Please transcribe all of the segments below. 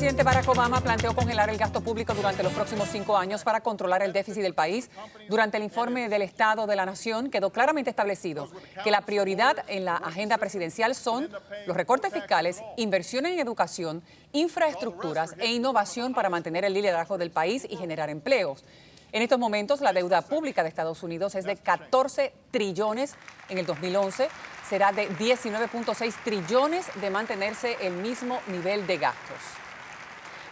presidente Barack Obama planteó congelar el gasto público durante los próximos 5 años para controlar el déficit del país. Durante el informe del Estado de la Nación quedó claramente establecido que la prioridad en la agenda presidencial son los recortes fiscales, inversión en educación, infraestructuras e innovación para mantener el liderazgo del país y generar empleos. En estos momentos, la deuda pública de Estados Unidos es de 14 trillones en el 2011. Será de 19.6 trillones de mantenerse el mismo nivel de gastos.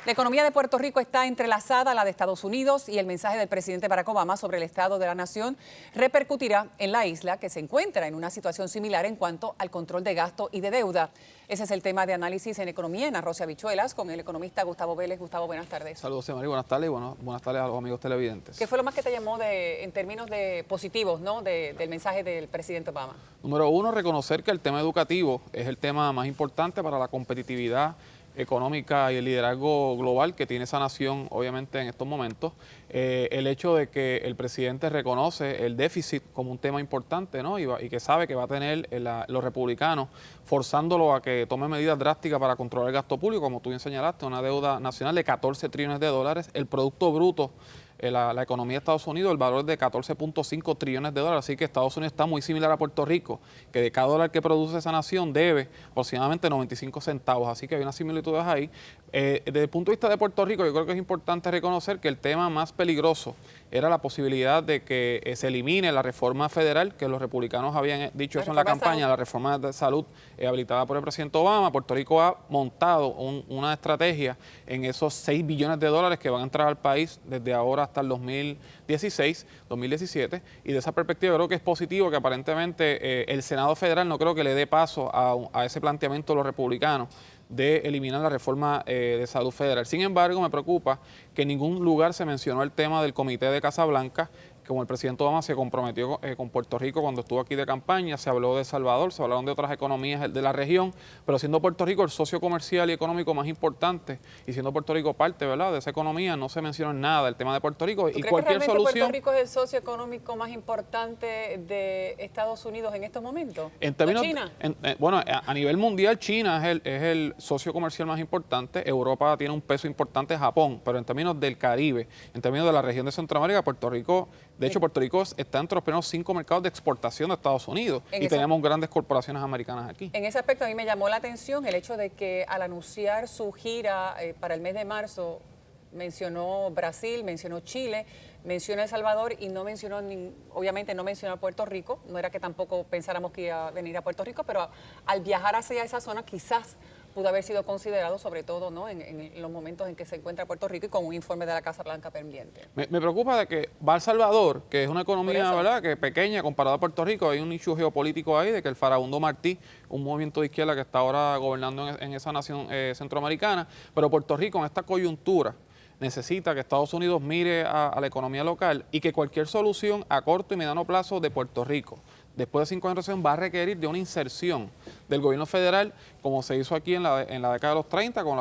La economía de Puerto Rico está entrelazada a la de Estados Unidos y el mensaje del presidente Barack Obama sobre el estado de la nación repercutirá en la isla, que se encuentra en una situación similar en cuanto al control de gasto y de deuda. Ese es el tema de análisis en economía en Arroz y Habichuelas con el economista Gustavo Vélez. Gustavo, buenas tardes. Saludos, María, buenas tardes y buenas tardes a los amigos televidentes. ¿Qué fue lo más que te llamó en términos de positivos, ¿no? del mensaje del presidente Obama? Número uno, reconocer que el tema educativo es el tema más importante para la competitividad económica y el liderazgo global que tiene esa nación, obviamente, en estos momentos. El hecho de que el presidente reconoce el déficit como un tema importante, ¿no? y que sabe que va a tener los republicanos forzándolo a que tome medidas drásticas para controlar el gasto público, como tú bien señalaste, una deuda nacional de 14 trillones de dólares, el Producto Bruto, la economía de Estados Unidos, el valor es de 14.5 trillones de dólares, así que Estados Unidos está muy similar a Puerto Rico, que de cada dólar que produce esa nación debe aproximadamente 95 centavos, así que hay unas similitudes ahí. Desde el punto de vista de Puerto Rico, yo creo que es importante reconocer que el tema más peligroso era la posibilidad de que se elimine la reforma federal, que los republicanos habían dicho eso en la campaña, la reforma de salud habilitada por el presidente Obama. Puerto Rico ha montado una estrategia en esos 6 billones de dólares que van a entrar al país desde ahora hasta el 2016, 2017, y de esa perspectiva creo que es positivo que aparentemente el Senado Federal no creo que le dé paso a ese planteamiento de los republicanos de eliminar la reforma de salud federal. Sin embargo, me preocupa que en ningún lugar se mencionó el tema del Comité de Casablanca, como el presidente Obama se comprometió con Puerto Rico cuando estuvo aquí de campaña. Se habló de El Salvador, se hablaron de otras economías de la región, pero siendo Puerto Rico el socio comercial y económico más importante y siendo Puerto Rico parte, ¿verdad?, de esa economía, no se mencionó nada del tema de Puerto Rico. ¿Tú y crees cualquier que realmente solución. Puerto Rico es el socio económico más importante de Estados Unidos en estos momentos? En términos, ¿China? Bueno, a nivel mundial China es el socio comercial más importante, Europa tiene un peso importante, Japón, pero en términos del Caribe, en términos de la región de Centroamérica, Puerto Rico, de hecho Puerto Rico está entre los primeros 5 mercados de exportación de Estados Unidos y tenemos grandes corporaciones americanas aquí. En ese aspecto a mí me llamó la atención el hecho de que al anunciar su gira para el mes de marzo mencionó Brasil, mencionó Chile, mencionó El Salvador y no mencionó, obviamente no mencionó a Puerto Rico. No era que tampoco pensáramos que iba a venir a Puerto Rico, pero al viajar hacia esa zona quizás pudo haber sido considerado, sobre todo, ¿no?, en los momentos en que se encuentra Puerto Rico y con un informe de la Casa Blanca pendiente. Me preocupa de que va a El Salvador, que es una economía, ¿verdad?, que pequeña comparada a Puerto Rico. Hay un nicho geopolítico ahí de que el Farabundo Martí, un movimiento de izquierda que está ahora gobernando en esa nación centroamericana, pero Puerto Rico en esta coyuntura necesita que Estados Unidos mire a la economía local y que cualquier solución a corto y mediano plazo de Puerto Rico, después de 5 años de recesión, va a requerir de una inserción del gobierno federal, como se hizo aquí en la década de los 30, con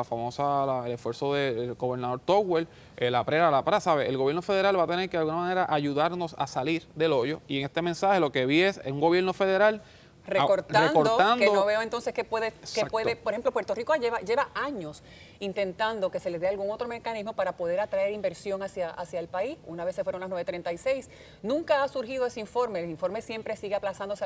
el esfuerzo del gobernador Towell, la PREA, ¿sabe? El gobierno federal va a tener que de alguna manera ayudarnos a salir del hoyo, y en este mensaje lo que vi es un gobierno federal recortando, que no veo entonces que puede, por ejemplo, Puerto Rico lleva años intentando que se les dé algún otro mecanismo para poder atraer inversión hacia el país. Una vez se fueron las 936, nunca ha surgido ese informe, el informe siempre sigue aplazándose,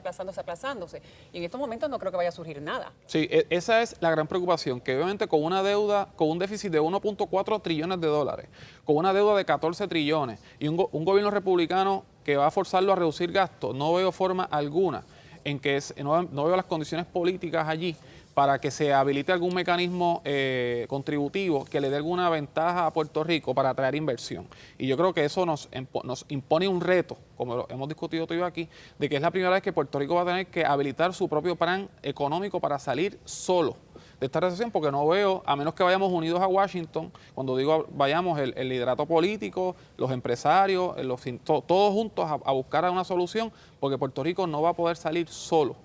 y en estos momentos no creo que vaya a surgir nada. Sí, esa es la gran preocupación, que obviamente con una deuda, con un déficit de 1.4 trillones de dólares, con una deuda de 14 trillones y un gobierno republicano que va a forzarlo a reducir gastos, no veo forma alguna en que no veo las condiciones políticas allí para que se habilite algún mecanismo contributivo que le dé alguna ventaja a Puerto Rico para atraer inversión. Y yo creo que eso nos impone un reto, como lo hemos discutido tú y yo aquí, de que es la primera vez que Puerto Rico va a tener que habilitar su propio plan económico para salir solo de esta recesión, porque no veo, a menos que vayamos unidos a Washington, cuando digo vayamos el liderato político, los empresarios, todos juntos a buscar una solución, porque Puerto Rico no va a poder salir solo.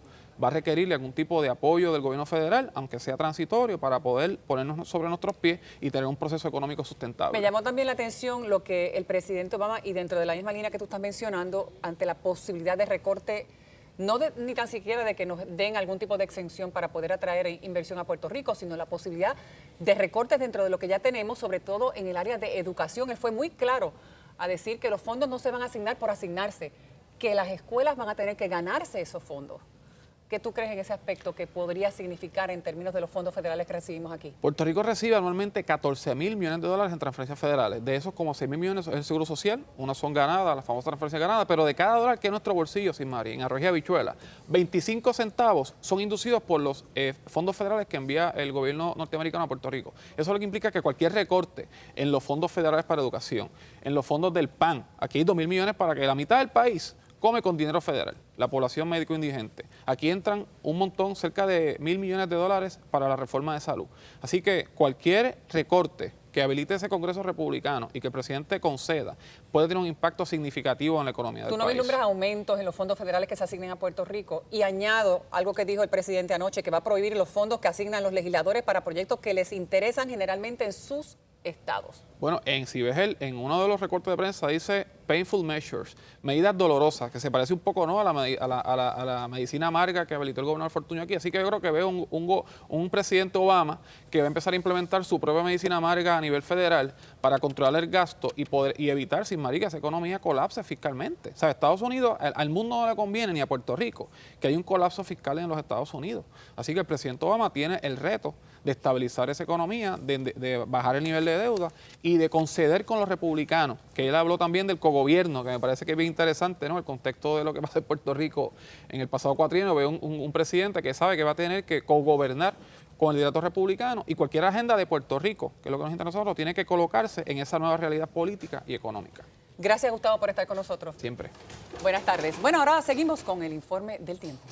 Va a requerirle algún tipo de apoyo del gobierno federal, aunque sea transitorio, para poder ponernos sobre nuestros pies y tener un proceso económico sustentable. Me llamó también la atención lo que el presidente Obama, y dentro de la misma línea que tú estás mencionando, ante la posibilidad de recorte ni tan siquiera de que nos den algún tipo de exención para poder atraer inversión a Puerto Rico, sino la posibilidad de recortes dentro de lo que ya tenemos, sobre todo en el área de educación. Él fue muy claro a decir que los fondos no se van a asignar por asignarse, que las escuelas van a tener que ganarse esos fondos. ¿Qué tú crees en ese aspecto que podría significar en términos de los fondos federales que recibimos aquí? Puerto Rico recibe anualmente 14.000 millones de dólares en transferencias federales. De esos, como 6.000 millones es el Seguro Social, unas son ganadas, las famosas transferencias ganadas, pero de cada dólar que es nuestro bolsillo, sin Mari, en arroz y habichuela, 25 centavos son inducidos por los fondos federales que envía el gobierno norteamericano a Puerto Rico. Eso lo que implica que cualquier recorte en los fondos federales para educación, en los fondos del PAN, aquí hay 2.000 millones para que la mitad del país come con dinero federal, la población médico indigente. Aquí entran un montón, cerca de 1.000 millones de dólares para la reforma de salud. Así que cualquier recorte que habilite ese Congreso republicano y que el presidente conceda puede tener un impacto significativo en la economía del país. ¿Tú no vislumbras aumentos en los fondos federales que se asignen a Puerto Rico? Y añado algo que dijo el presidente anoche, que va a prohibir los fondos que asignan los legisladores para proyectos que les interesan generalmente en sus estados. Bueno, si ves en uno de los recortes de prensa dice painful measures, medidas dolorosas, que se parece un poco, ¿no?, a la medicina amarga que habilitó el gobernador Fortuño aquí. Así que yo creo que veo un presidente Obama que va a empezar a implementar su propia medicina amarga a nivel federal para controlar el gasto y evitar, sin marica, que esa economía colapse fiscalmente. O sea, Estados Unidos, al mundo no le conviene, ni a Puerto Rico, que hay un colapso fiscal en los Estados Unidos. Así que el presidente Obama tiene el reto de estabilizar esa economía, de bajar el nivel de deuda y de conceder con los republicanos, que él habló también del cogobierno, que me parece que es bien interesante, ¿no?, el contexto de lo que pasa en Puerto Rico en el pasado cuatrienio. Veo un presidente que sabe que va a tener que cogobernar con el liderato republicano y cualquier agenda de Puerto Rico, que es lo que nos interesa a nosotros, tiene que colocarse en esa nueva realidad política y económica. Gracias, Gustavo, por estar con nosotros. Siempre. Buenas tardes. Bueno, ahora seguimos con el informe del tiempo.